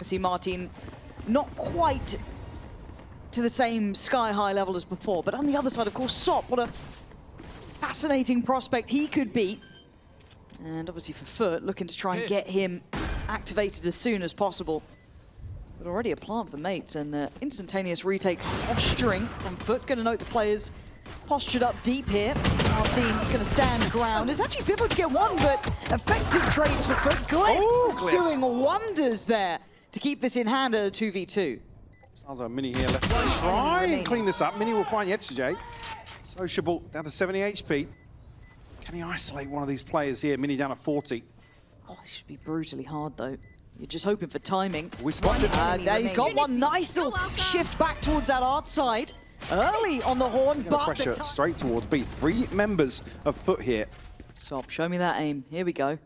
See Marteen not quite to the same sky-high level as before, but on the other side, of course, Sop, what a fascinating prospect he could be. And obviously for FUT, looking to try and get him activated as soon as possible. But already a plant for mates, and instantaneous retake posturing from FUT. Going to note the players postured up deep here. Marteen going to stand ground. It's actually bipo to get one, but effective trades for FUT. GLYPH doing wonders there to keep this in hand at a 2v2. starxo Minny here left to try and clean this up. Minny will find yetujey. Sociable down to 70 HP. Can he isolate one of these players here? Minny down to 40. Oh, this should be brutally hard though. You're just hoping for timing. We spotted he's got one nice little shift back towards that art side. Early on the horn, but pressure straight towards B. 3 members of FUT here. Sop, show me that aim. Here we go.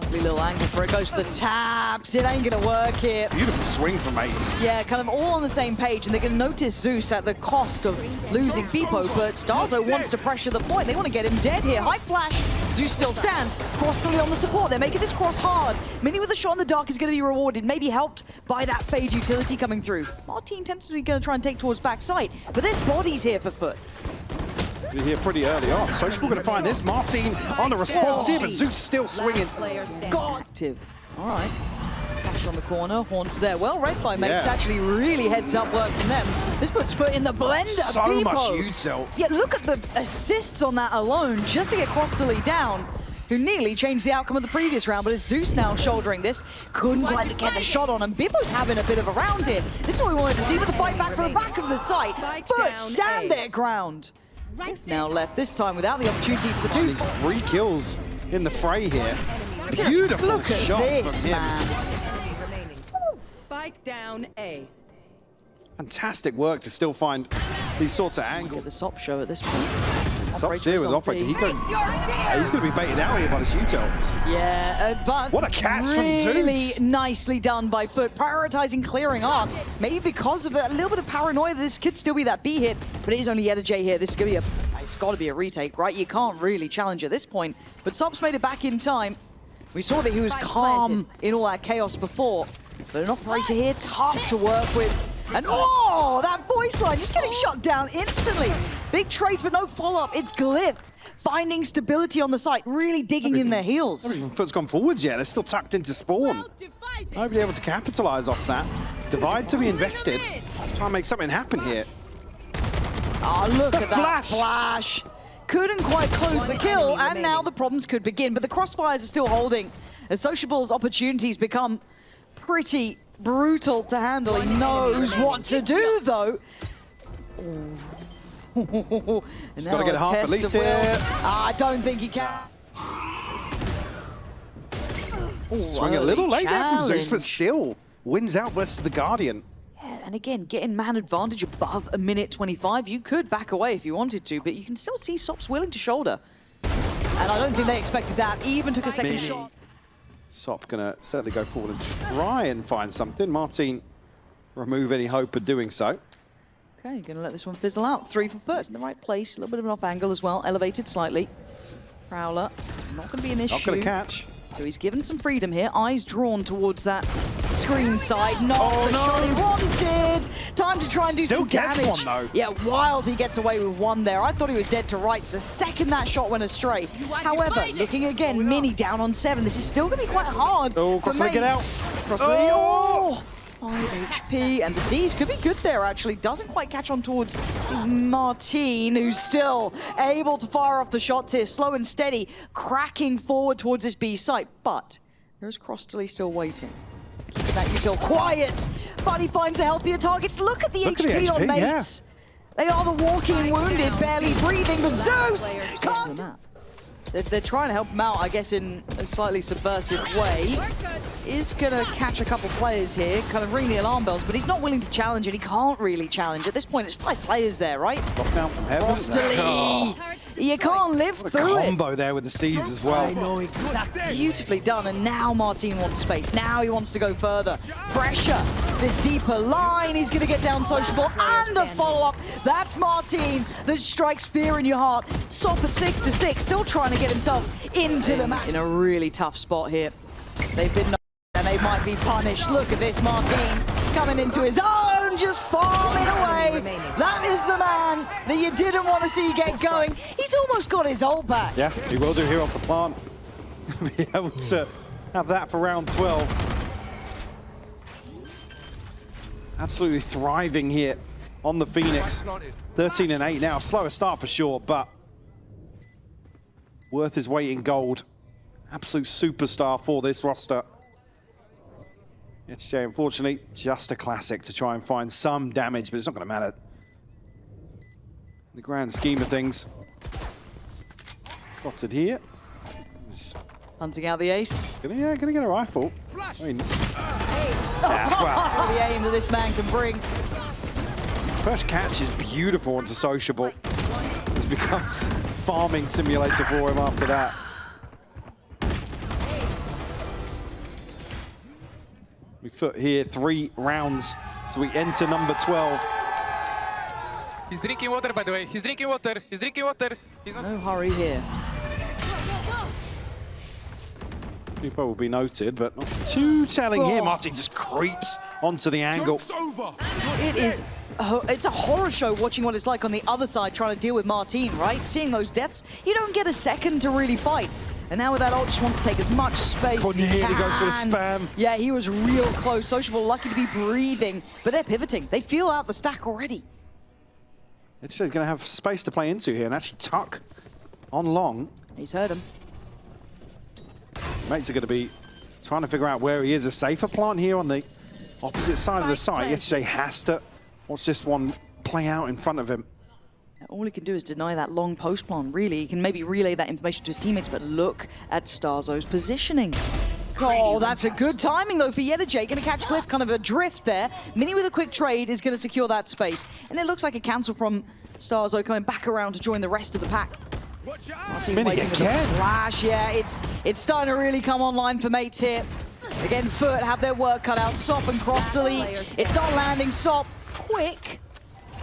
Lovely little angle for it. Goes to the taps. It ain't gonna work here. Beautiful swing from mates. Yeah, kind of all on the same page, and they're gonna notice Zeus at the cost of losing bipo, but starxo wants to pressure the point. They want to get him dead here. High flash. Zeus still stands. KROSTALY on the support. They're making this cross hard. Minny with a shot in the dark is going to be rewarded, maybe helped by that fade utility coming through. Marteen tentatively going to try and take towards backside, but there's bodies here for FUT. Here pretty early on. Sociable going to find this. Marteen on the response here, but Zeus still swinging. Active. All right. Flash on the corner. Haunts there. Well read by mates. Actually really heads up work from them. This puts FUT in the blender. So bipo. much util. Yeah, look at the assists on that alone, just to get KROSTALY down, who nearly changed the outcome of the previous round, but it's Zeus now shouldering this. Couldn't quite get the shot on him. bipo's having a bit of a round here. This is what we wanted to see with the fight back from the back of the site. FUT stand their ground. Now left this time without the opportunity for the 2. 3 kills in the fray here. Beautiful look at shots this, from him. man. Spike down A. Fantastic work to still find these sorts of angles. The Sop show at this point. Sop's here with operator. He's going to be baited out here by this util. Yeah, but what a catch from Zeus. Really nicely done by FUT, prioritizing clearing off. Maybe because of a little bit of paranoia that this could still be that B hit, but it is only yetujey here. This is going to be it's got to be a retake, right? You can't really challenge at this point. But Sop's made it back in time. We saw that he was calm in all that chaos before, but an operator here, tough to work with. And oh, that voice line just getting shut down instantly. Big trades, but no follow-up. It's GLYPH finding stability on the site, really digging in their heels. Not even FUT's gone forwards yet. They're still tucked into spawn. Nobody able to capitalize off that. Divide to be invested. Try and make something happen here. Oh, look at that flash. Couldn't quite close the kill, and now the problems could begin. But the crossfires are still holding. As sociablE's opportunities become pretty brutal to handle. He knows what to do, though. He's got to get half at least here. I don't think he can. Swing a little late there from Zeus, but still wins out versus the Guardian. Yeah, and again, getting man advantage above a minute 25. You could back away if you wanted to, but you can still see Sop's willing to shoulder. And I don't think they expected that. Even took a second shot. Sop gonna certainly go forward and try and find something. Marteen remove any hope of doing so. Okay, gonna let this one fizzle out. 3 for FUT. In the right place. A little bit of an off angle as well. Elevated slightly. Prowler. Not gonna be an issue. Not gonna catch. So he's given some freedom here. Eyes drawn towards that screen side. Not the shot he wanted. Time to try and do some damage. One, though. Yeah, Wild, he gets away with one there. I thought he was dead to rights the second that shot went astray. However, looking again, Minny down on 7. This is still going to be quite hard for KROSTALY get out. KROSTALY, oh! 5 HP, and the C's could be good there, actually. Doesn't quite catch on towards Marteen, who's still able to fire off the shots here, slow and steady, cracking forward towards this B site. But there's KROSTALY still waiting. Keeping that util quiet, but he finds the healthier targets. Look at the HP on mates. Yeah. They are the walking wounded, barely breathing, but Zeus can't. They're trying to help him out, I guess, in a slightly subversive way. Is going to catch a couple players here, kind of ring the alarm bells, but he's not willing to challenge, and he can't really challenge. At this point, it's 5 players there, right? Down from heaven. KROSTALY. You can't live through it. Combo there with the C's as well. I know, exactly. Beautifully done, and now Marteen wants space. Now he wants to go further. Pressure, this deeper line. He's going to get down sociable, and a follow-up. That's Marteen that strikes fear in your heart. Sop at 6-6, still trying to get himself into the match. In a really tough spot here. They've been and they've might be punished. Look at this, Marteen coming into his own, just farming away. That is the man that you didn't want to see get going. He's almost got his ult back. Yeah, he will do here off the plant. Be able to have that for round 12. Absolutely thriving here on the Phoenix. 13 and 8 now, slower start for sure, but worth his weight in gold. Absolute superstar for this roster. Yetujey, unfortunately, just a classic to try and find some damage, but it's not going to matter. In the grand scheme of things. Spotted here. Hunting out the ace. Gonna get a rifle. I mean, The aim that this man can bring. first catch is beautiful onto sociablEE. This becomes farming simulator for him after that. We put here 3 rounds, so we enter number 12. He's drinking water, by the way. He's drinking water. He's drinking water. He's not. No hurry here. Bipo will be noted, but not too telling here. Marteen just creeps onto the angle. It is, it's a horror show watching what it's like on the other side trying to deal with Marteen, right? Seeing those deaths, you don't get a second to really fight. And now with that ult, just wants to take as much space as he can. He goes for the spam. Yeah, he was real close. sociablEE lucky to be breathing, but they're pivoting. They feel out the stack already. It's just going to have space to play into here and actually tuck on long. He's heard him. Mates are going to be trying to figure out where he is. A safer plant here on the opposite side of the site. Yetujey has to watch this one play out in front of him. All he can do is deny that long post plan, really. He can maybe relay that information to his teammates, but look at starxo's positioning. Oh, that's a good timing, though, for Yetujey. Going to catch GLYPH, kind of adrift there. Minny with a quick trade is going to secure that space. And it looks like a cancel from starxo coming back around to join the rest of the pack. Marteen Minny waiting with the again. flash. Yeah, it's starting to really come online for Mates here. Again, FUT have their work cut out. Sop and KROSTALY. It's not landing. Sop, quick.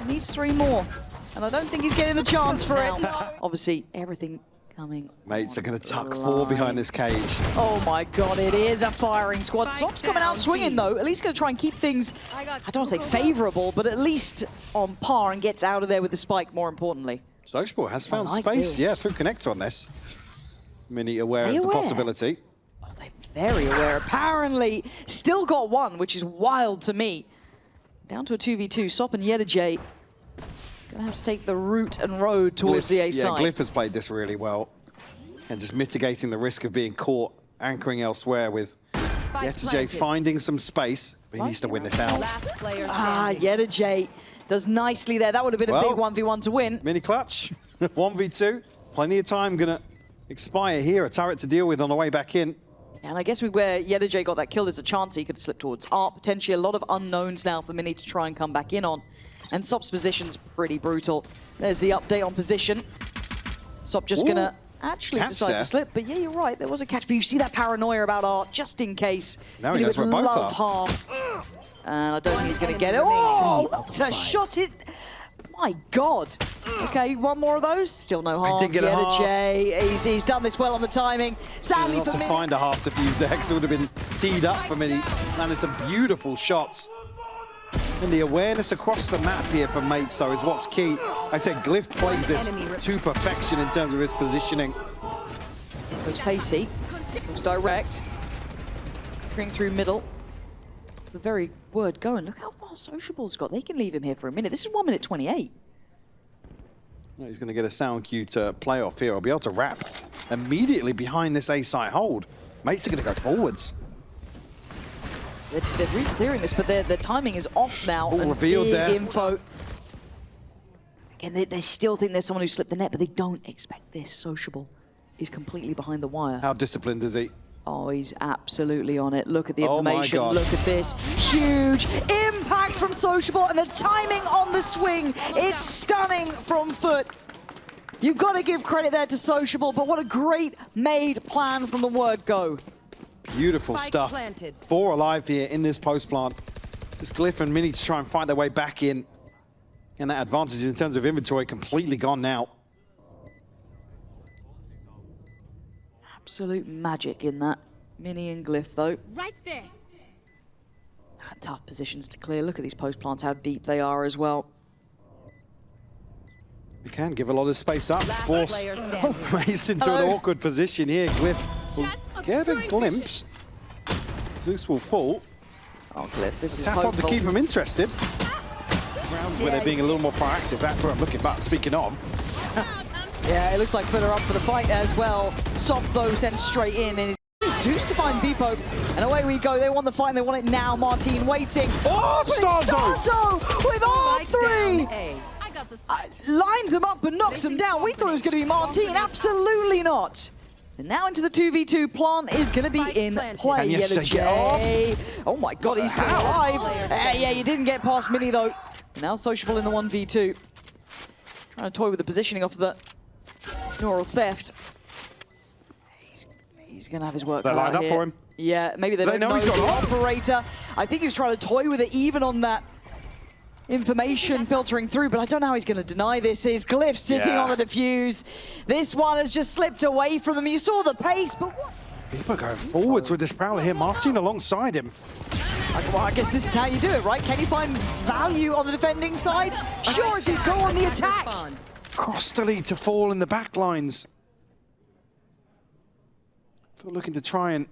Needs 3 more. And I don't think he's getting the chance for it. Obviously, everything coming. Mates are going to tuck 4 behind this cage. Oh my god, it is a firing squad. Sop's coming out swinging though. At least going to try and keep things, I don't want to say favourable, but at least on par and gets out of there with the spike, more importantly. sociablEE has found like space, this. yeah, through connect on this. Minny aware of the possibility. Oh, they're very aware. Apparently, still got 1, which is wild to me. Down to a 2v2, Sop and Yetujey. Gonna have to take the route and road towards the A side. Yeah, GLYPH has played this really well. And just mitigating the risk of being caught anchoring elsewhere with Yetujey finding some space. But he needs to win this out. Yetujey does nicely there. That would have been a big 1v1 to win. Mini clutch, 1v2. Plenty of time gonna expire here. A turret to deal with on the way back in. And I guess where Yetujey got that kill, there's a chance he could slip towards ARP. Potentially a lot of unknowns now for Minny to try and come back in on. And Sop's position's pretty brutal. There's the update on position. Sop just gonna actually decide to slip. But yeah, you're right, there was a catch. But you see that paranoia about ARP, just in case. Now he knows where both are. Half. And I don't think he's gonna get it. Oh, what a shot it. My God. Okay, 1 more of those. Still no half. Didn't get a half. Yetujey, he's done this well on the timing. Sadly Not for to Minny. find a half defuse there, because it would have been teed up for Minny. Landed some beautiful shots. And the awareness across the map here for Mates, though, is what's key. I said GLYPH plays this to perfection in terms of his positioning. Goes pacey, goes direct, bring through middle. It's a very word going. Look how far sociablE's got. They can leave him here for a minute. This is 1 minute 28. He's going to get a sound cue to play off here. I'll be able to wrap immediately behind this A site hold. Mates are going to go forwards. They're re-clearing this, but their timing is off now. All and revealed big there. Info. Again, they still think there's someone who slipped the net, but they don't expect this. sociablEE is completely behind the wire. How disciplined is he? Oh, he's absolutely on it. Look at the Oh my information. God. Look at this. Huge impact from sociablEE and the timing on the swing. It's stunning from FUT. You've got to give credit there to sociablEE, but what a great made plan from the word go. Beautiful Spike stuff. planted. 4 alive here in this post plant. Just GLYPH and Minny to try and fight their way back in. And that advantage in terms of inventory completely gone now. Absolute magic in that. Minny and GLYPH, though. Right there. Tough positions to clear. Look at these post plants, how deep they are as well. You can give a lot of space up, Last force player standing. Mace into an Hello. awkward position here. Glyph will get a glimpse. Zeus will fall. Oh, Glyph, this is Tap on to hopeful. keep him interested. Rounds where they're being a little more proactive. That's where I'm looking back. Speaking of, Yeah, it looks like FUT are up for the fight as well. Sop, though, sent straight in. And it's Zeus to find bipo. And away we go. They want the fight and they want it now. Marteen waiting. Oh, But it's starxo! starxo with Spike R3! down A. Lines him up and knocks him down. We thought it was going to be Marteen. Absolutely not. And now into the 2v2. Plant is going to be in play. And yes, they get Yetujey. Oh my god, he's still alive. How? Yeah, you didn't get past Minny though. Now sociable in the 1v2. Trying to toy with the positioning off of the neural theft. He's going to have his work They're cut out lined up here. for him. Yeah, maybe they don't know know he's got the off. operator. I think he was trying to toy with it even on that information filtering through, but I don't know how he's going to deny this. Is Glyph sitting Yeah. on the defuse. This one has just slipped away from them. You saw the pace, but what? Bipo going forwards with this prowler here. Marteen alongside him. Well, I guess this is how you do it, right? Can you find value on the defending side? Sure, if you go on the attack. Respond. KROSTALY to fall in the back lines. They're looking to try and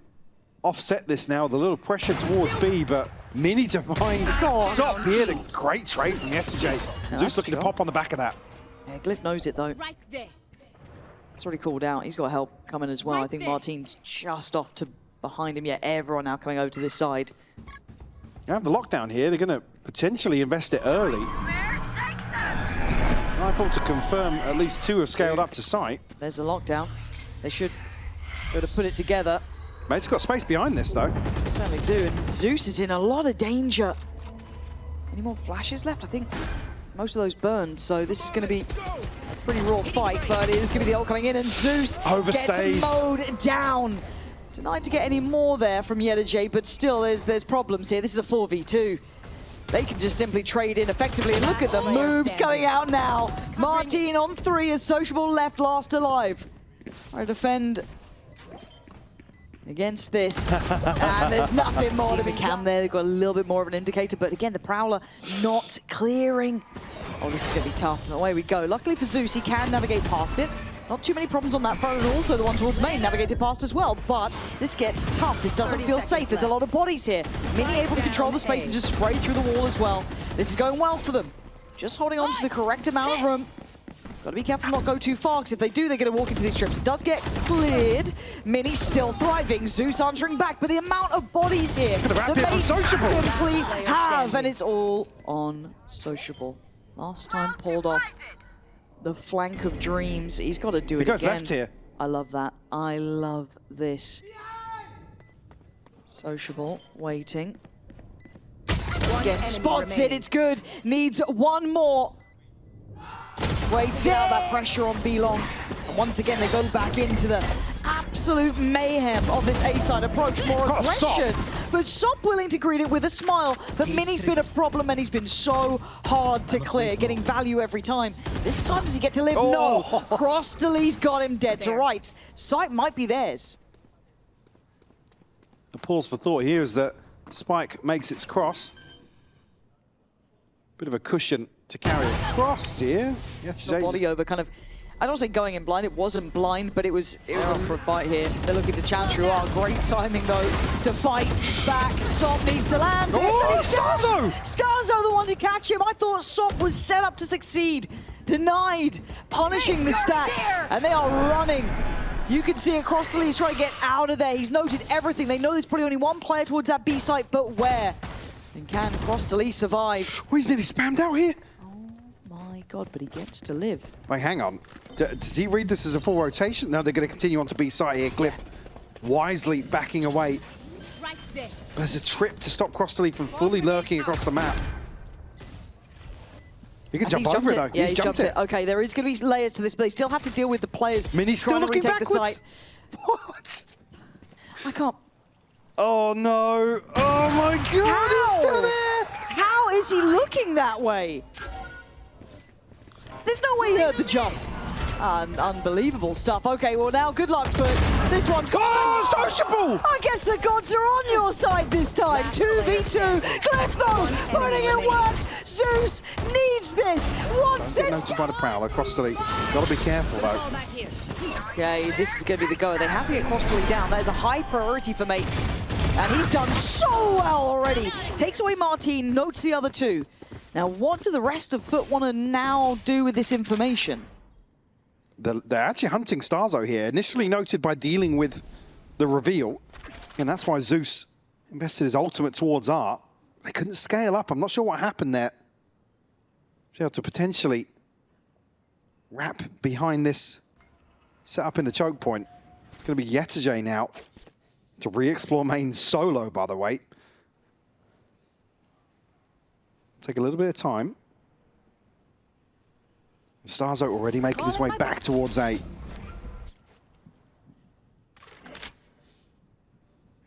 offset this now with a little pressure towards B, but Minny to find Sop here. The great trade from yetujey. Zeus looking to pop on the back of that. Yeah, Glyph knows it though. Right there. It's already called out. He's got help coming as well. I think Marteen's just off to behind him. Yeah, everyone now coming over to this side. They have the lockdown here. They're going to potentially invest it early. Rifle to confirm at least 2 have scaled up to sight. There's the lockdown. They should be able to put it together. Mate's got space behind this though. They certainly do. And Zeus is in a lot of danger. Any more flashes left? I think most of those burned. So this is going to be a pretty raw fight, but it is going to be the ult coming in. And Zeus Overstays. gets mowed down. Denied to get any more there from yetujey, but still there's problems here. This is a 4v2. They can just simply trade in effectively. And look at the moves coming out now. Marteen on 3 as sociable left last alive. I defend against this. And there's nothing more to be cam there. They've got a little bit more of an indicator, but again, the Prowler not clearing. Oh, this is going to be tough. And away we go. Luckily for Zeus, he can navigate past it. Not too many problems on that front, and also the one towards main navigated past as well. But this gets tough. This doesn't feel safe. There's a lot of bodies here. Minny able to control the space and just spray through the wall as well. This is going well for them. Just holding on to the correct amount of room. Got to be careful not go too far, because if they do, they're going to walk into these trips. It does get cleared. Minny still thriving. Zeus answering back, but the amount of bodies here, Could have wrapped the it on Mates sociable. simply have, and it's all on sociable. Last time pulled off the flank of dreams. He's got to do it He goes again. left here. I love that. I love this. Sociable, waiting. Again, spots it, it's good. Needs one more. Waits out that pressure on B-Long. And once again, they go back into the absolute mayhem of this A-side approach. More aggression. But Sop willing to greet it with a smile. But Minny's been a problem, and he's been so hard to clear, getting value every time. This time, does he get to live? No. KROSTALY's got him dead to rights. Sight might be theirs. The pause for thought here is that Spike makes its cross. Bit of a cushion to carry across here. The body over kind of, I don't say going in blind, it wasn't blind, but it was up for a fight here. They're looking to challenge through. Great timing though to fight back. Sop needs to land this. Oh, and he does. starxo! starxo the one to catch him. I thought Sop was set up to succeed. Denied, punishing the stack, and they are running. You can see KROSTALY is trying to get out of there. He's noted everything. They know there's probably only one player towards that B site, but where? And can KROSTALY survive? Oh, he's nearly spammed out here. My God, but he gets to live. Wait, hang on. Does he read this as a full rotation? No, they're going to continue on to B site here. Glyph wisely backing away. Right there. There's a trip to stop KROSTALY from fully lurking across the map. He can jump over it though. Yeah, he's jumped it. Okay, there is going to be layers to this, but they still have to deal with the players. Minny still trying to looking retake the backwards. site. What? I can't. Oh no. Oh my God, he's still there. How is he looking that way? There's no way he heard the jump. Unbelievable stuff. Okay, well now good luck for This one's got... Oh, sociable! I guess the gods are on your side this time. 2v2. Glyph, though, putting in work. Zeus needs this. Wants Get this. noticed by the Prowler. KROSTALY. Got to be careful, though. Okay, this is going to be the go. They have to get KROSTALY down. That is a high priority for Mates. And he's done so well already. Takes away marteen, notes the other two. Now, what do the rest of FUT want to now do with this information? They're actually hunting starxo here. Initially noted by dealing with the reveal. And that's why Zeus invested his ultimate towards Art. They couldn't scale up. I'm not sure what happened there. Be able to potentially wrap behind this setup in the choke point. It's going to be yetujey now to re-explore main solo, by the way. Take a little bit of time. starxo already making his way back towards A. And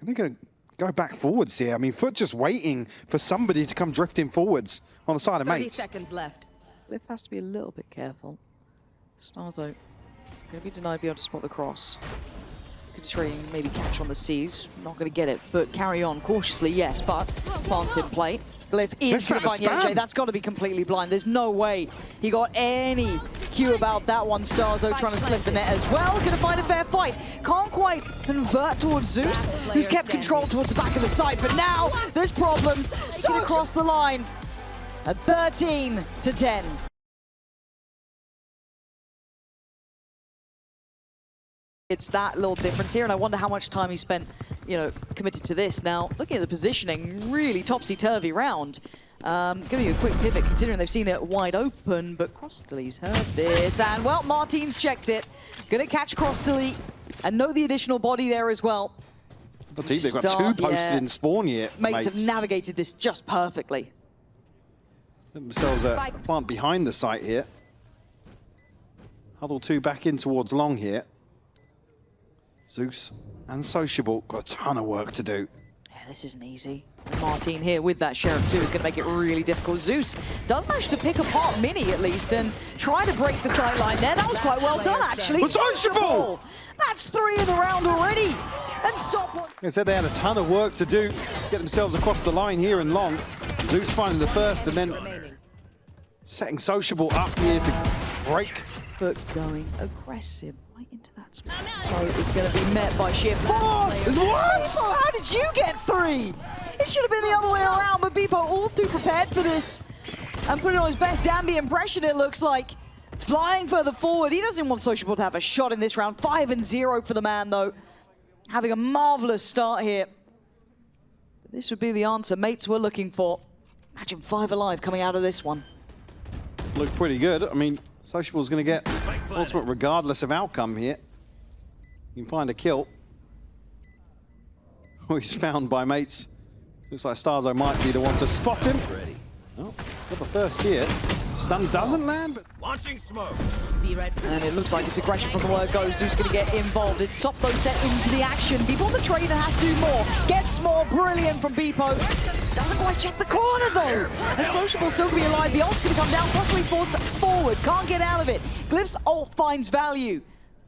they're going to go back forwards here. I mean, FUT just waiting for somebody to come drifting forwards on the side of 30 Mates. seconds left. Glyph has to be a little bit careful. starxo going to be denied being able to spot the cross. Could try and maybe catch on the C's. Not going to get it, but carry on cautiously, yes, but plants in play. Glyph is going to find yetujey. That's got to be completely blind. There's no way he got any cue about that one. starxo trying to slip the net as well. Going to find a fair fight. Can't quite convert towards Zeus, who's kept control towards the back of the side. But now there's problems. Get across the line at 13-10. It's that little difference here, and I wonder how much time he spent, you know, committed to this. Now, looking at the positioning, really topsy-turvy round. Give you a quick pivot, considering they've seen it wide open, but KROSTALY's heard this, and, well, marteen's checked it. Gonna catch KROSTALY, and know the additional body there as well. They've got two posted in spawn here. Mates have navigated this just perfectly. Themselves a plant behind the site here. Huddle two back in towards long here. Zeus and sociablEE got a ton of work to do. Yeah, this isn't easy. marteen here with that Sheriff too is going to make it really difficult. Zeus does manage to pick apart Minny at least and try to break the sight line there. That was quite well done actually. But sociablEE! That's 3 in the round already. And stop one. They said they had a ton of work to do, get themselves across the line here in long. Zeus finding the first and then setting sociablEE up here to break. But going aggressive right into that spot. Is going to be met by sheer force. What? How did you get 3? It should have been the other way around, but bipo all too prepared for this. And putting on his best Danby impression, it looks like. Flying further forward. He doesn't want sociablEE to have a shot in this round. 5-0 for the man, though. Having a marvelous start here. This would be the answer Mates were looking for. Imagine 5 alive coming out of this one. Looked pretty good. I mean, sociablEE's going to get ultimate regardless of outcome here. You can find a kill. Oh, he's found by Mates. Looks like starxo might be the one to spot him. Oh, got the first here. Stun doesn't land, but... Launching smoke. And it looks like it's aggression from the word go. Zeus going to get involved. It's Soplo set into the action. Before the trader has to do more. Gets more. Brilliant from bipo. Doesn't quite check the corner, though. And sociablEE still going to be alive. The ult's going to come down. Possibly forced forward. Can't get out of it. Glyph's ult finds value.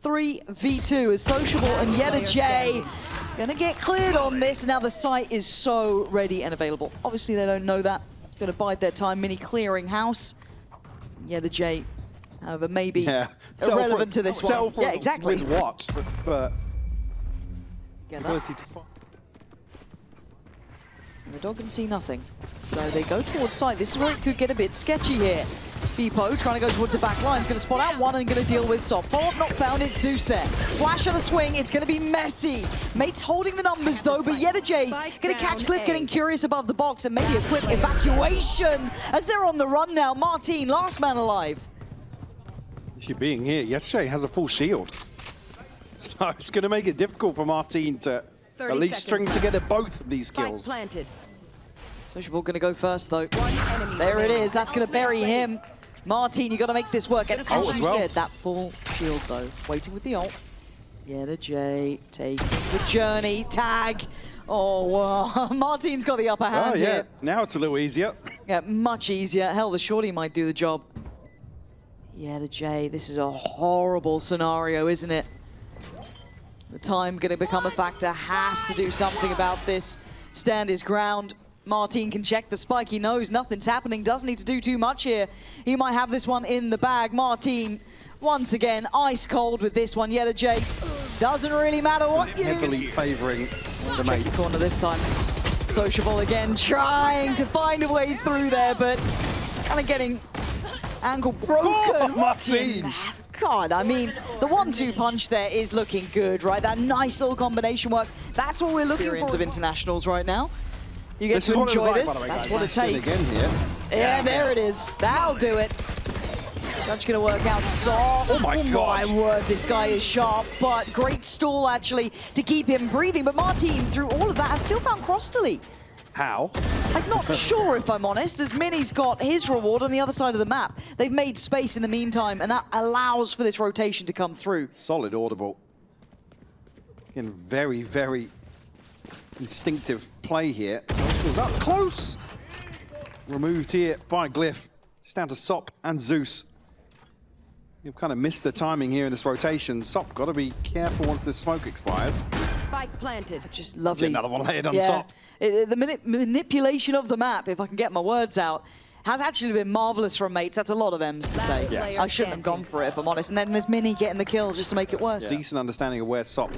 3v2 as sociablEE and yetujey going to get cleared on this. Now the site is so ready and available. Obviously, they don't know that. Going to bide their time. Minny clearing house. yetujey, however, maybe irrelevant to this one. Yeah, exactly. With what? But Get ability to fight. And the dog can see nothing. So they go towards site. This is where it could get a bit sketchy here. bipo trying to go towards the back line. It's going to spot out one and going to deal with Sop. Follow-up not found. It's Zeus there. Flash on a swing. It's going to be messy. Mates holding the numbers though, but yetujey going to catch Glyph getting curious above the box and maybe a quick evacuation as they're on the run now. marteen, last man alive. She being here, yetujey has a full shield. So it's going to make it difficult for marteen to at least string together both of these kills. sociablEE going to go first though. There it is. That's going to bury him. marteen, you got to make this work. And as you said, that full shield though. Waiting with the ult. yetujey taking the journey. Tag. Oh, wow. marteen's got the upper hand here. Now it's a little easier. Yeah, much easier. Hell, the shorty might do the job. yetujey, this is a horrible scenario, isn't it? The time going to become a factor, has to do something about this. Stand his ground. Marteen can check the spike, he knows nothing's happening, doesn't need to do too much here. He might have this one in the bag. Marteen, once again, ice cold with this one. yetujey, doesn't really matter what you do. Heavily favouring the Check mates. the corner this time. sociablEE again, trying to find a way through there, but kind of getting ankle broken. Oh, Marteen! God, I mean, the 1-2 punch there is looking good, right? That nice little combination work. That's what we're looking for of internationals right now. You get This to is what it was enjoy like, this. by the way, That's guys. what it takes. Again here. Yeah, there it is. That'll do it. Judge gonna work out. Oh my God. my word, this guy is sharp, but great stall actually to keep him breathing. But Marteen, through all of that, has still found KROSTALY. How? I'm not sure, if I'm honest, as Minny's got his reward on the other side of the map. They've made space in the meantime, and that allows for this rotation to come through. Solid audible. Again, very, very instinctive play here. So up close. Removed here by GLYPH. Just down to Sop and xeus. You've kind of missed the timing here in this rotation. Sop, got to be careful once this smoke expires. Spike planted. Just lovely. Another one laid on Yeah. top. The manipulation of the map, if I can get my words out, has actually been marvellous from Mates. That's a lot of M's to say. Yes. I shouldn't have gone for it, if I'm honest. And then there's Minny getting the kill just to make it worse. Decent understanding of where Sop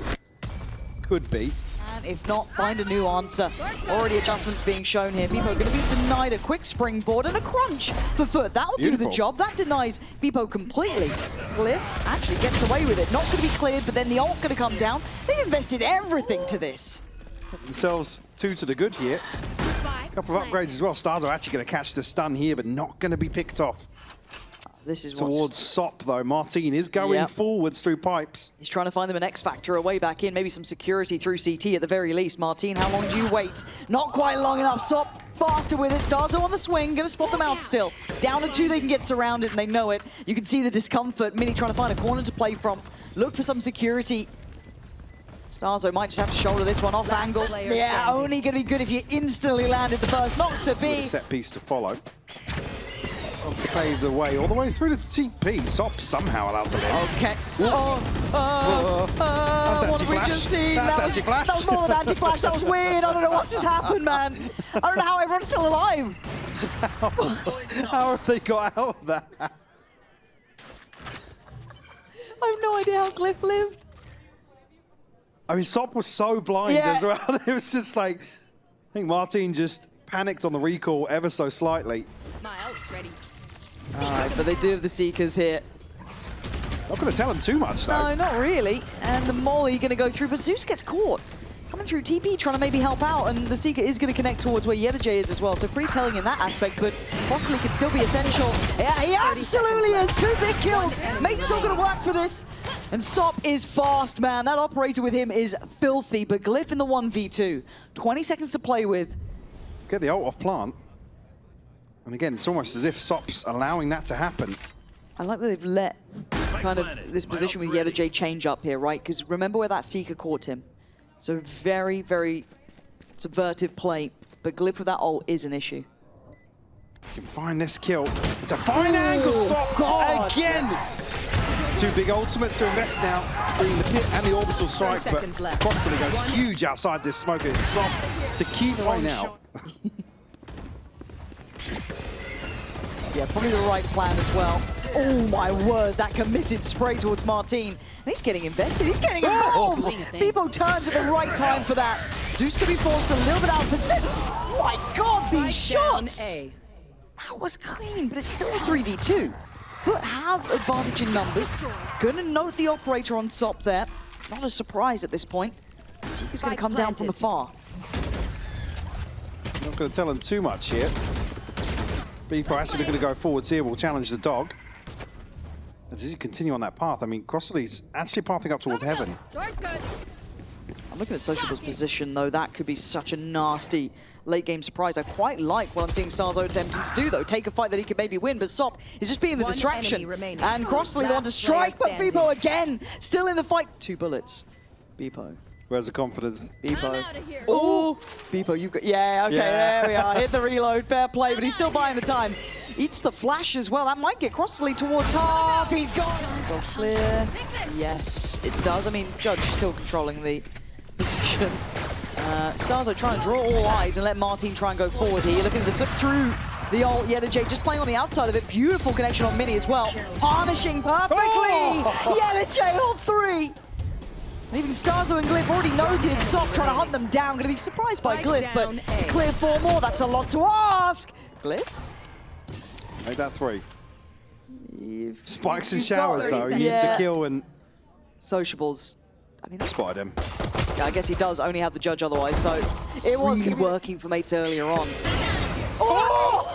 could be. And if not, find a new answer. Already adjustments being shown here. bipo going to be denied a quick springboard and a crunch for FUT. That'll do the Beautiful. job. That denies bipo completely. GLYPH actually gets away with it. Not going to be cleared, but then the ult going to come down. They've invested everything to this. Themselves 2 to the good here. A couple of upgrades as well. starxo actually going to catch the stun here, but not going to be picked off. This is Towards Sop, though. Marteen is going Yep. forwards through pipes. He's trying to find them an X factor, a way back in, maybe some security through CT at the very least. Marteen, how long do you wait? Not quite long enough. Sop faster with it. starxo on the swing, gonna spot them out still. Down to 2, they can get surrounded and they know it. You can see the discomfort. Minny trying to find a corner to play from. Look for some security. starxo might just have to shoulder this one off angle. player Yeah, standing. only gonna be good if you instantly landed the first. Not to With a be. set piece to follow. To pave the way all the way through to TP. Sop somehow allowed to live. Okay. That's What have we anti-flash. just seen? That's That was- anti-flash. That was more than anti-flash. That was weird. I don't know what's just happened, man. I don't know how everyone's still alive. How have they got out of that? I have no idea how GLYPH lived. I mean, Sop was so blind Yeah. as well. It was just like, I think Marteen just panicked on the recall ever so slightly. My ult's ready. All right, but they do have the Seekers here. Not going to tell him too much, though. No, not really. And the Molly going to go through, but xeus gets caught. Coming through TP, trying to maybe help out, and the Seeker is going to connect towards where yetujey is as well, so pretty telling in that aspect, but KROSTALY could still be essential. Yeah, he absolutely is. 2 big kills. Mate's still going to work for this. And Sop is fast, man. That operator with him is filthy, but GLYPH in the 1v2. 20 seconds to play with. Get the ult off plant. And again, it's almost as if Sop's allowing that to happen. I like that they've let kind of this position with yetujey change up here, right? Because remember where that Seeker caught him. So very, very subvertive play, but GLYPH with that ult is an issue. You can find this kill. It's a fine angle, Sop God. again. 2 big ultimates to invest now, being the pit and the orbital strike, but seconds left. KROSTALY goes huge outside this smoke. It's Sop to keep playing out. Yeah, probably the right plan as well. Oh my word, that committed spray towards Marteen. And he's getting invested, he's getting involved! bipo turns at the right time for that. xeus could be forced a little bit out of position. Oh my god, these Spike down shots! A. That was clean, but it's still a 3v2. But have advantage in numbers. Gonna note the operator on Sop there. Not a surprise at this point. Seeker's gonna Spike come down from planted. afar. Not going to tell him too much here. bipo actually going to go forwards here. Will challenge the dog. And does he continue on that path? I mean, KROSTALY's actually pathing up toward heaven. I'm looking at sociablEE's position, though. That could be such a nasty late-game surprise. I quite like what I'm seeing starxo attempting to do, though. Take a fight that he could maybe win, but Sop is just being the One distraction. enemy remaining. And KROSTALY the one to Last strike, but player bipo again, still in the fight. 2 bullets. bipo. Where's the confidence? bipo. Oh, bipo, you've got... Yeah, okay, Yeah. there we are. Hit the reload, fair play, but he's still buying the time. Eats the flash as well. That might get KROSTALY towards half. He's gone. Go clear. Yes, it does. I mean, Judge still controlling the position. starxo trying to draw all eyes and let marteen try and go forward here. You're looking at the slip through the old yetujey, just playing on the outside of it. Beautiful connection on Minny as well. Punishing perfectly. Yetujey on 3. Even starxo and GLYPH already noted. Soft trying to hunt them down. Going to be surprised by GLYPH, but to clear 4 more, that's a lot to ask. GLYPH? Make that 3. You've Spikes and showers, though. He needs a kill and... Sociables. I mean, spotted him. Yeah, I guess he does only have the judge otherwise, so it was really working for Mates earlier on. Oh!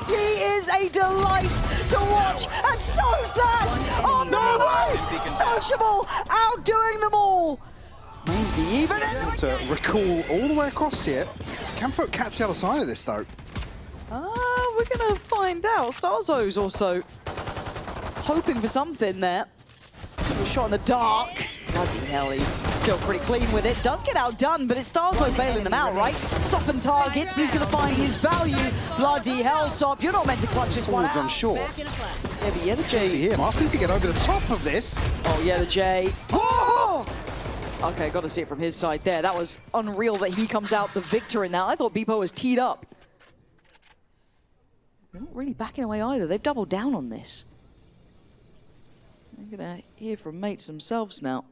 He is a delight to watch, and so's that on the right! Sociable outdoing them all. Maybe even to recall all the way across here. Can put Cat's the other side of this, though. We're going to find out. starxo's also hoping for something there. A shot in the dark. Bloody hell, he's still pretty clean with it. Does get outdone, but it's starxo bailing them out, right? Soften targets, but he's going to find his value. Bloody hell, Sop, you're not meant to clutch this one out. I'm sure. Yeah, but yetujey. To him, after to get over the top of this. Oh, yetujey. Oh! Okay, got to see it from his side there. That was unreal that he comes out the victor in that. I thought bipo was teed up. They're not really backing away either. They've doubled down on this. We're going to hear from Mates themselves now.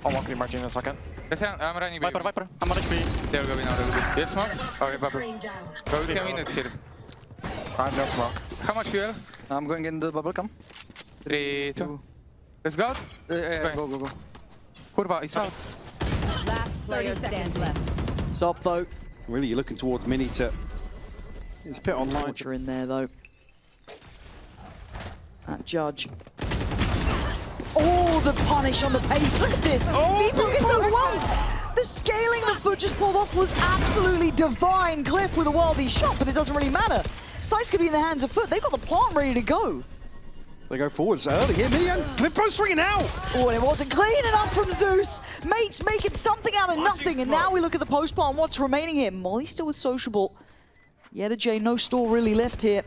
I'll walk the marteen in a second. I'm running Viper, Viper. I'm on HP. They'll go in now, they'll go in. You have smoke? Okay, Viper. Go, we can win it here. I have no smoke. How much fuel? I'm going in the bubble, come. 3, 2. Let's go out. Go. Kurwa, he's out. Last player stands left. Sop, though. Really, you're looking towards Minny to... It's a bit online. Launcher in there, though. That judge. Oh, the punish on the pace. Look at this. People get overwhelmed. The scaling the foot just pulled off was absolutely divine. GLYPH with a worldy shot, but it doesn't really matter. Sights could be in the hands of foot. They've got the plant ready to go. They go forwards early here. Minny and GLYPH both swinging out. Oh, and it wasn't clean enough from Zeus. Mates making something out of nothing. And now we look at the post plant. What's remaining here? Molly still with sociable. Yetujey, no store really left here.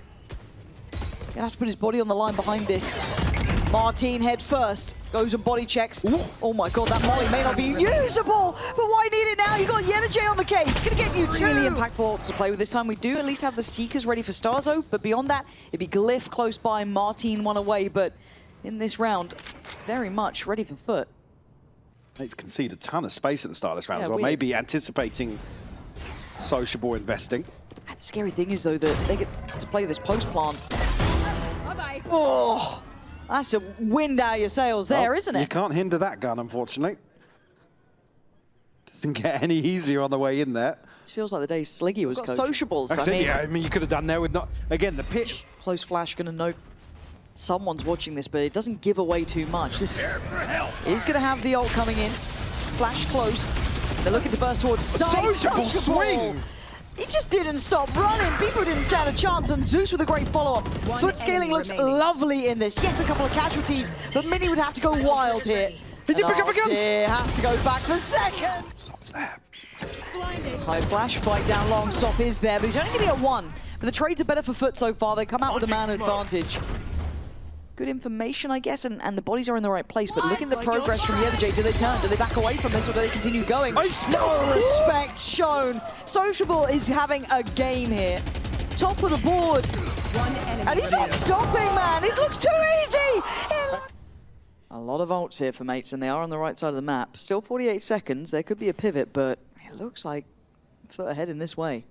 Gonna have to put his body on the line behind this. marteen head first, goes and body checks. Ooh. Oh my god, that molly may not be usable, but why need it now? You got yetujey on the case, gonna get you two. Really impactful to play with this time. We do at least have the Seekers ready for starxo, but beyond that, it'd be GLYPH close by, marteen one away, but in this round, very much ready for foot. It's conceded a ton of space at the start of this round as well, weird. maybe anticipating sociable investing. And the scary thing is though that they get to play this post plant. Bye-bye. Oh, that's a wind out your sails there, Well, isn't it? You can't hinder that gun, unfortunately. Doesn't get any easier on the way in there. It feels like the day Sliggy was coaching. Sociables, I mean, you could have done there with not... Again, the pitch. Close flash, gonna note someone's watching this, but it doesn't give away too much. This is gonna have the ult coming in. Flash close. They're looking to burst towards side. Sociable swing! He just didn't stop running. People didn't stand a chance, and Zeus with a great follow-up. Foot scaling looks lovely in this. Yes, a couple of casualties, but Minny would have to go wild here. He did pick up a gun! Has to go back for second. Stop's there. High flash, fight down long. Sop is there, but he's only going to get 1. But the trades are better for Foot so far. They come out with a man advantage. Good information, I guess, and the bodies are in the right place. But look at the progress from yetujey. Do they turn? Do they back away from this, or do they continue going? No respect shown. Sociable is having a game here. Top of the board. And he's not stopping, man. It looks too easy. A lot of ults here for Mates, and they are on the right side of the map. Still 48 seconds. There could be a pivot, but it looks like Foot ahead in this way.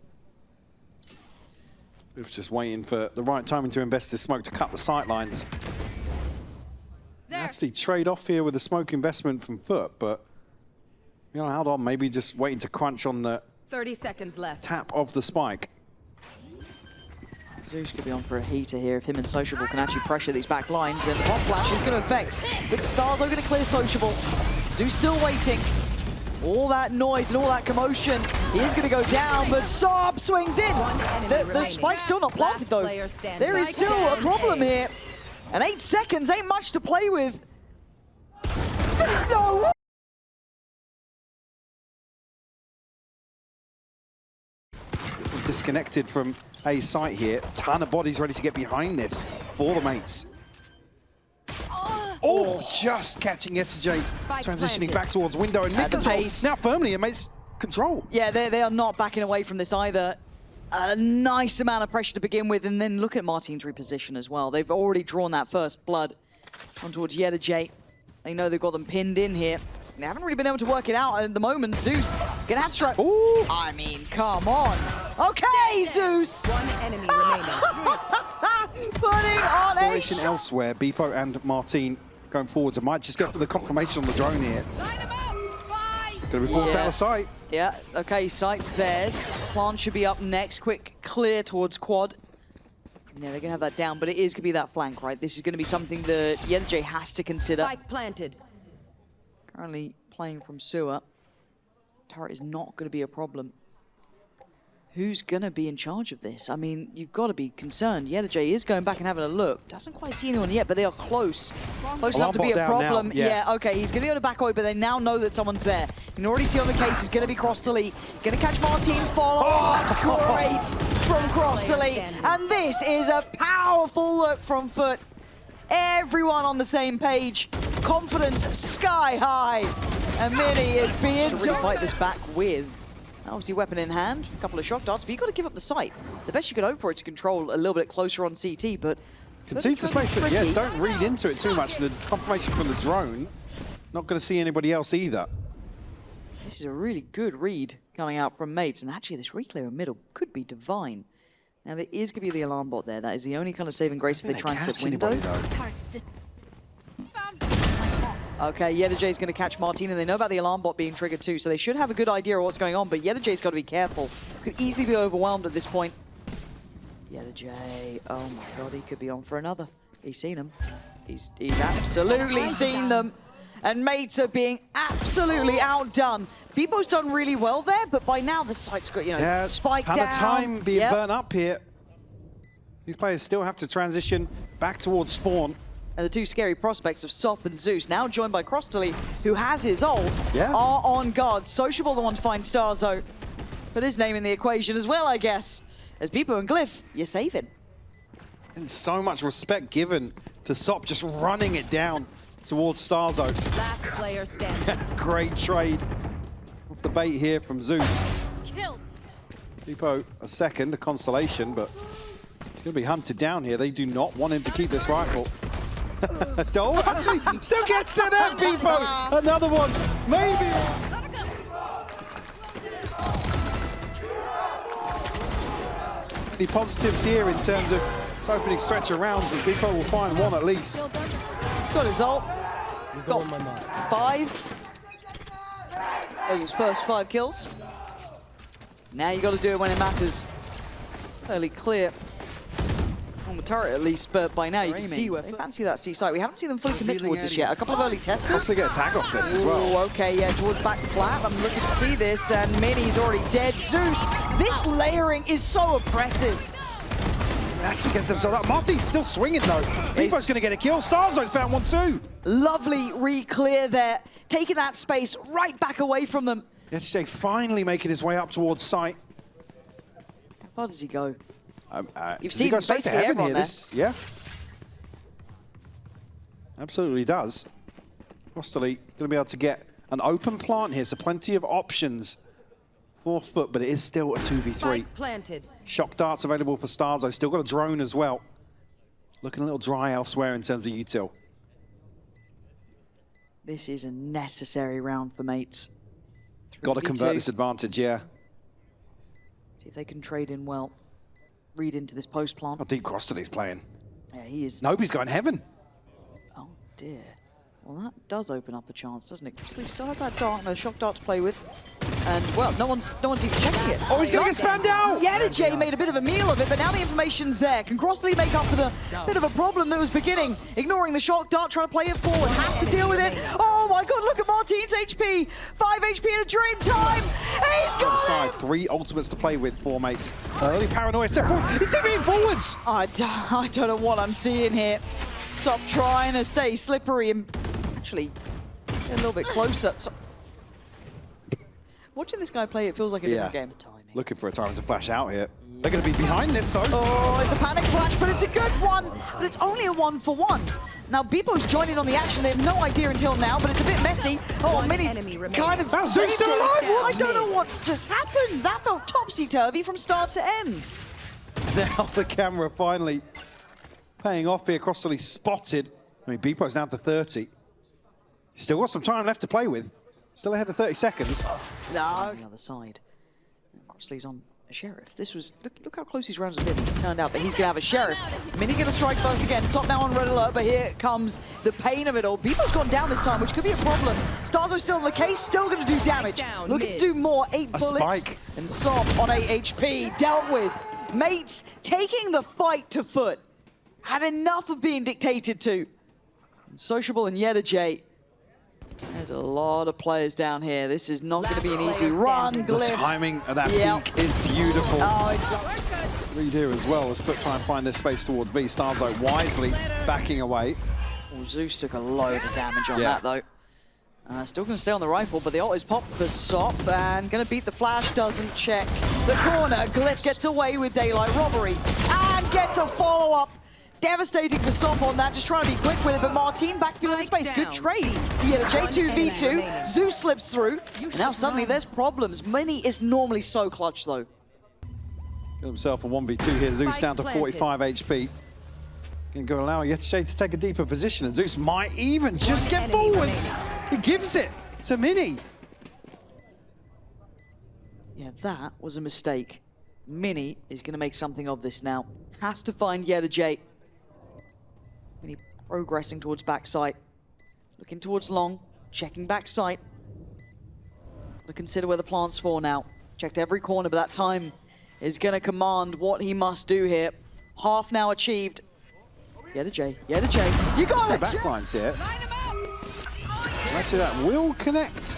We're just waiting for the right timing to invest this smoke to cut the sight lines. Actually trade off here with the smoke investment from Foot, but you know, hold on, maybe just waiting to crunch on the 30 seconds left. tap of the spike. Zeus could be on for a heater here if him and Sociable can actually pressure these back lines, and the hot flash is going to affect. But starxo going to clear Sociable. Zeus still waiting. All that noise and all that commotion. He is going to go down, but Saab swings in. The spike's still not planted, though. There is still a problem here. And 8 seconds ain't much to play with. There's no... disconnected from a site here. Ton of bodies ready to get behind this for the mates. Oh, just catching yetujey, transitioning planted. back towards window and At the mid-control. pace. Now firmly in mates control. Yeah, they are not backing away from this either. A nice amount of pressure to begin with, and then look at Marteen's reposition as well. They've already drawn that first blood on towards yetujey. They know they've got them pinned in here. They haven't really been able to work it out at the moment. Zeus gonna have to try. Ooh. I mean, come on. Okay, Zeus. One enemy remaining. Putting on a Exploration elsewhere. Bipo and Marteen going forwards. I might just get the confirmation on the drone here. Gonna be forced out of sight. Yeah, okay, site's theirs. Plant should be up next. Quick clear towards quad. Yeah, they're gonna have that down, but it is gonna be that flank, right? This is gonna be something that yetujey has to consider. Spike planted. Currently playing from sewer. Turret is not gonna be a problem. Who's gonna be in charge of this? I mean, you've got to be concerned. yetujey is going back and having a look. Doesn't quite see anyone yet, but they are close. Close enough to be a down now, problem. yeah. Yeah, okay, he's gonna be able to back away, but they now know that someone's there. You can already see on the case, it's gonna be KROSTALY. Gonna catch Marteen, follow up, score 8 from KROSTALY. And this is a powerful look from FUT. Everyone on the same page. Confidence sky high. And Minny is being to really fight this back with. Obviously, weapon in hand, a couple of shock darts, but you've got to give up the sight. The best you could hope for is to control a little bit closer on CT, but... Concede the space, but yeah, don't read into it too much. The confirmation from the drone, not going to see anybody else either. This is a really good read coming out from mates, and actually this reclear in middle could be divine. Now, there is going to be the alarm bot there. That is the only kind of saving grace if they try and set window. Okay, yetujey's going to catch Marteen, and they know about the alarm bot being triggered too, so they should have a good idea of what's going on, but yetujey's got to be careful. Could easily be overwhelmed at this point. yetujey, oh my god, he could be on for another. He's seen them. He's absolutely seen them. And mates are being absolutely outdone. Bipo's done really well there, but by now the site's got, you know, spiked down. Ton of time being burnt up here. These players still have to transition back towards spawn. And the two scary prospects of Sop and Zeus, now joined by KROSTALY, who has his ult, are on guard. sociablEE the one to find starxo. Put his name in the equation as well, I guess. As Bipo and GLYPH, you're saving. And so much respect given to Sop just running it down towards starxo. Last player standing. Great trade. Off the bait here from Zeus. Kill. Bipo a second, a consolation, but he's going to be hunted down here. They do not want him to keep this rifle. Oh, actually, still gets it out, Bipo! Another one, maybe! Any positives here in terms of its opening stretch of rounds, but Bipo will find one at least. Got his ult. Got 5. Those his first 5 kills. Now you got to do it when it matters. Fairly clear. On the turret at least, but by now you can see where they fancy that C site. We haven't seen them fully commit towards this yet. A couple of early testers. Also get a tag off this as well. Ooh, okay, yeah, towards back plat. I'm looking to see this, and Minny's already dead. Zeus, this layering is so oppressive. Actually get themselves out. Marteen's still swinging though. Bipo's going to get a kill. starxo's found one too. Lovely re-clear there, taking that space right back away from them. yetujey finally making his way up towards site. How far does he go? You've Does seen he go straight to basically heaven everyone here? there. Yeah. Absolutely does. KROSTALY going to be able to get an open plant here, so plenty of options for FUT, but it is still a 2v3. Spike planted. Shock darts available for starxo. Still got a drone as well. Looking a little dry elsewhere in terms of util. This is a necessary round for mates. Got to 3v2. convert this advantage, yeah. See if they can trade in well. Read into this post plant. How deep KROSTALY's playing. Yeah, he is. Nope, he's going heaven. Oh dear. Well, that does open up a chance, doesn't it? KROSTALY still has that dart and a shock dart to play with. And, well, no one's even checking it. Oh, he's going to get spammed out! yetujey made a bit of a meal of it, but now the information's there. Can KROSTALY make up for the bit of a problem that was beginning? Ignoring the shock dart, trying to play it forward. Has to deal with it. Oh my god, look at Marteen's HP. 5 HP in a dream time. He's got Side, it! 3 ultimates to play with, 4 mates. Early paranoia, step forward. He's stepping forwards! I don't know what I'm seeing here. Stop trying to stay slippery and actually get a little bit closer. So, watching this guy play, it feels like a different game. Looking for a time to flash out here. They're going to be behind this, though. Oh, it's a panic flash, but it's a good one. But it's only a 1-for-1. Now, bipo's joining on the action. They have no idea until now, but it's a bit messy. Oh, One Minny's enemy kind remaining. of Wow, saved Zeus still it. alive, I what? don't know what's just happened. That felt topsy-turvy from start to end. Now the camera finally paying off here. KROSTALY spotted. I mean, bipo's down to 30. Still got some time left to play with. Still ahead of 30 seconds. No. The other side. KROSTALY's on a sheriff. This was, look how close these rounds have been. It's turned out that he's going to have a sheriff. Minny going to strike first again. Top now on red alert, but here comes the pain of it all. bipo's gone down this time, which could be a problem. starxo's still in the case, still going to do damage. Down, Looking mid. to do more. 8 A bullets. spike. And Sop on 8 HP. Dealt with. Mates taking the fight to FUT. Had enough of being dictated to. sociablEE and yetujey. There's a lot of players down here. This is not going to be an easy run. The GLYPH. timing of that Yep. peak is beautiful. Oh, it's not. Read here as well as FUT try and find their space towards B. starxo wisely backing away. Oh, Zeus took a load of damage on Yeah. that, though. Still going to stay on the rifle, but the ult is popped for Sop, and going to beat the flash, doesn't check the corner. GLYPH gets away with daylight robbery, and gets a follow-up. Devastating for Sop on that, just trying to be quick with it, but marteen backfield in space. Good trade. yetujey 2v2, Zeus slips through, and now suddenly there's problems. Minny is normally so clutch, though. Got himself a 1v2 here. Zeus down to planted. 45 HP. Going to go allow yetujey to take a deeper position, and Zeus might even just get enemy forwards. He gives it to Minny. Yeah, that was a mistake. Minny is going to make something of this now. Has to find yetujey. Minny progressing towards backside. Looking towards long. Checking backside. Got to consider where the plant's for now. Checked every corner, but that time is going to command what he must do here. Half now achieved. yetujey, you got Two it! backlines here. Actually, that will connect.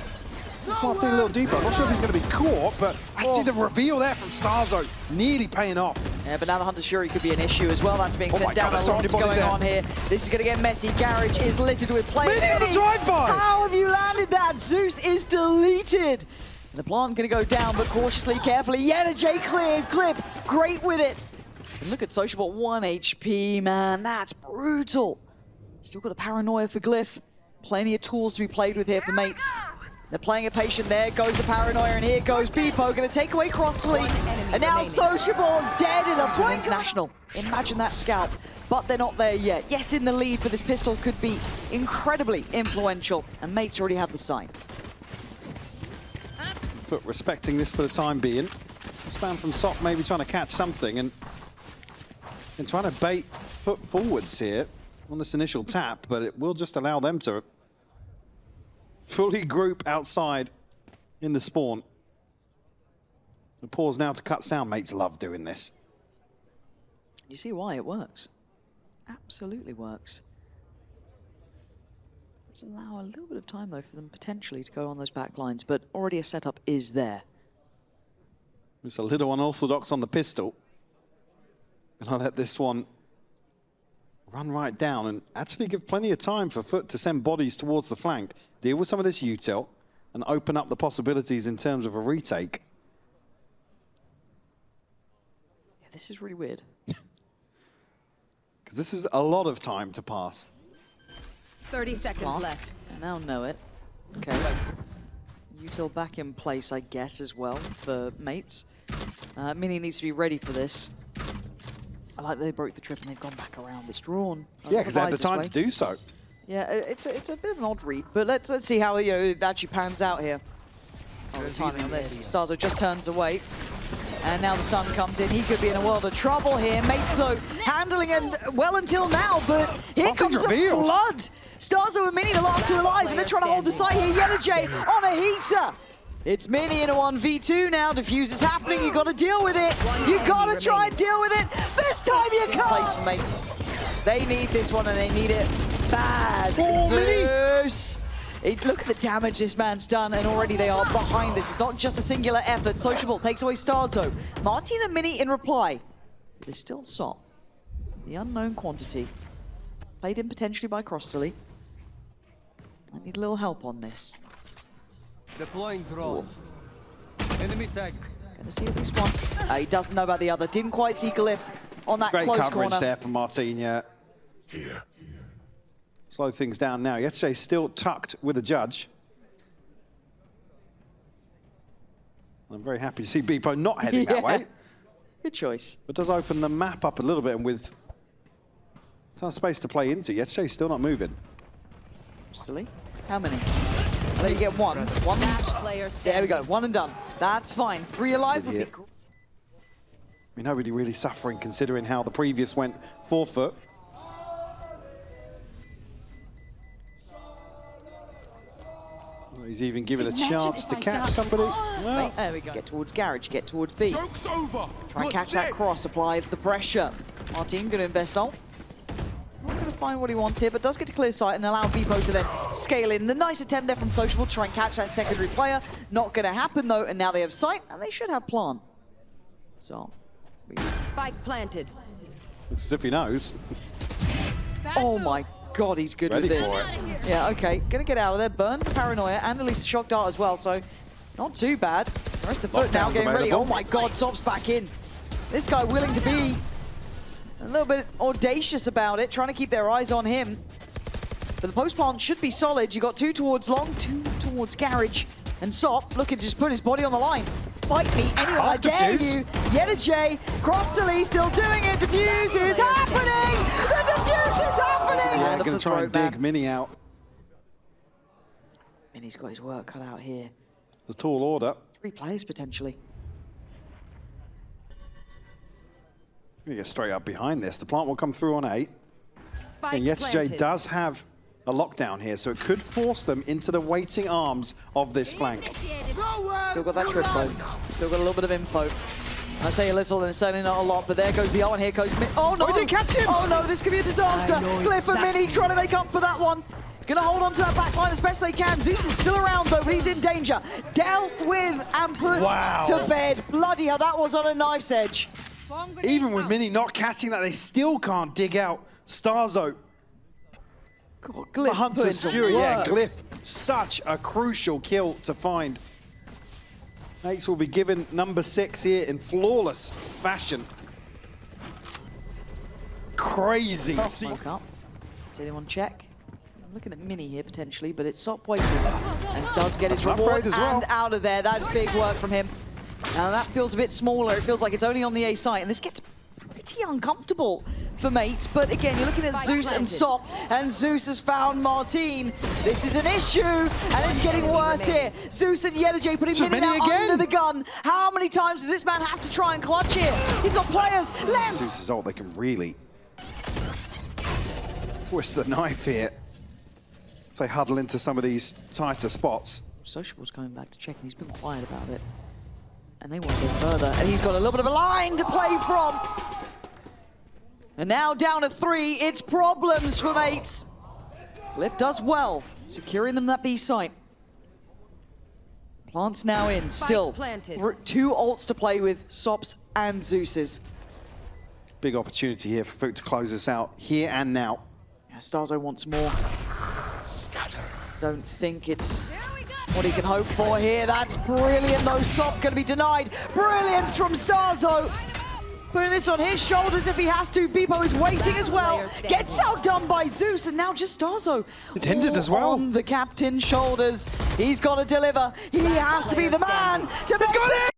Marteen a little deeper. I'm not sure if he's going to be caught, but I see the reveal there from starxo nearly paying off. Yeah, but now the Hunter's Fury could be an issue as well. That's being Oh sent my down. God, A there's so lot's many bodies going there. on here. This is going to get messy. Garage is littered with players. Minny on the drive-by! How have you landed that? Zeus is deleted. And the plant going to go down, but cautiously, carefully. yetujey cleared. GLYPH, great with it. And look at sociablEE, 1 HP, man. That's brutal. Still got the paranoia for GLYPH. Plenty of tools to be played with here for mates. They're playing it patient. There goes the paranoia, and here goes bipo, going to take away KROSTALY. And now sociablEE dead in a point international. Imagine that scalp, but they're not there yet. Yes, in the lead, but this pistol could be incredibly influential, and mates already have the sign. But respecting this for the time being. Spam from Sop maybe trying to catch something and trying to bait FUT forwards here on this initial tap, but it will just allow them to fully group outside in the spawn. The pause now to cut sound. Mates love doing this. You see why it works. Absolutely works. Let's allow a little bit of time, though, for them potentially to go on those back lines, but already a setup is there. It's a little unorthodox on the pistol. And I'll let this one run right down and actually give plenty of time for FUT to send bodies towards the flank, deal with some of this util, and open up the possibilities in terms of a retake. Yeah, this is really weird. Because this is a lot of time to pass. 30 seconds Plant. left. I now know it. Okay. Util back in place, I guess, as well for mates. Minny needs to be ready for this. I like that they broke the trip and they've gone back around. It's drawn. Yeah, because they had the time to do so. Yeah, it's a bit of an odd read, but let's see how it actually pans out here. Oh, the timing on this. starxo just turns away. And now the stun comes in. He could be in a world of trouble here. Mates, though, handling it well until now, but here Nothing's comes the revealed. flood. starxo and Minny, the last two alive, and they're trying to hold the site here. yetujey on a heater. It's Minny in a 1v2 now. Diffuse is happening. You got to deal with it. You got to try and deal with it. This time you can't. Place for mates. They need this one, and they need it bad. Oh, Zeus. Look at the damage this man's done, and already they are behind this. It's not just a singular effort. sociablEE takes away starxo. marteen and Minny in reply. There's still Sop. The unknown quantity. Played in potentially by KROSTALY. I need a little help on this. Deploying drone. Enemy tag. Gonna see at least one. He doesn't know about the other. Didn't quite see GLYPH on that Great close coverage corner. there from Marteen, yeah. Slow things down now. Yetujey still tucked with the judge. I'm very happy to see bipo not heading that way. Good choice. But does open the map up a little bit, and with some space to play into. Yetujey's still not moving. Silly. How many? Let you get one. One. Player There we go. One and done. That's fine. 3 alive would be Idiot. cool. I mean, nobody really suffering considering how the previous went 4 foot. Well, he's even given a chance to catch somebody. Well, There we go. Get towards Garage, get towards B. Joke's over. Try and catch that cross, apply the pressure. Marteen going to invest ult. Not going to find what he wants here, but does get to clear sight and allow bipo to then scale in. The nice attempt there from Sociable to try and catch that secondary player. Not going to happen though, and now they have sight, and they should have plant. So, Spike planted. looks as if he knows. oh my god, he's good Ready with this. for it. Yeah, okay, gonna get out of there. Burns paranoia and at least a shock dart as well, so not too bad. The rest of the foot now Lockdown's getting ready. available. Oh my god, Sop's back in. This guy willing to be a little bit audacious about it, trying to keep their eyes on him. But the post plant should be solid. You got 2 towards long, 2 towards Garage, and Sop looking to just put his body on the line. Fight me, anyone, I Half dare defuse. you. Yetujey, KROSTALY still doing it. Defuse is happening. The defuse is happening. Yeah, End of going the to try and throat, man. dig Minny out. Minny's got his work cut out here. The tall order. 3 players potentially. Going to get straight up behind this. The plant will come through on 8. Spike And Yetujey planted. does have a lockdown here, so it could force them into the waiting arms of this flank. Still got that triple. Still got a little bit of info. I say a little and it's certainly not a lot, but there goes the ult and here goes Minny. Oh no! Oh, he didn't catch him! Oh no, this could be a disaster. GLYPH and Minny trying to make up for that one. Gonna hold on to that back line as best they can. Zeus is still around though, but he's in danger. Dealt with and put Wow. to bed. Bloody hell, that was on a knife's edge. Even with Minny not catching that, they still can't dig out starxo. God, The GLYPH Hunter putting some Skewer, yeah, work. GLYPH. Such a crucial kill to find. Mates will be given number 6 here in flawless fashion. Crazy. Smoke up. Does anyone check? I'm looking at Minny here potentially, but it's Sop waiting. And does get his That's an reward upgrade as well. and out of there. That's big work from him. Now that feels a bit smaller. It feels like it's only on the A site, and this gets pretty uncomfortable for Mates. But again, you're looking at Spike Zeus and planted. Sop, and Zeus has found Marteen. This is an issue, and it's getting worse here. Zeus and Yetujey putting Just Minny Minny now again. under the gun. How many times does this man have to try and clutch here? He's got players left. Zeus's ult, they can really twist the knife here. If they huddle into some of these tighter spots. Sociable's coming back to check, and he's been quiet about it. And they want to go further, and he's got a little bit of a line to play from. And now down to 3, it's problems for Mates. GLYPH does well, securing them that B site. Plant's now in, still. planted. 2 ults to play with, Sops and Zeus's. Big opportunity here for FUT to close this out here and now. Yeah, starxo wants more. Don't think it's what he can hope for here. That's brilliant though. Sop going to be denied. Brilliance from starxo. Putting this on his shoulders if he has to. bipo is waiting as well. Gets outdone by Zeus, and now just starxo. It's hindered as well. On the captain's shoulders. He's got to deliver. He has to be the man to make it.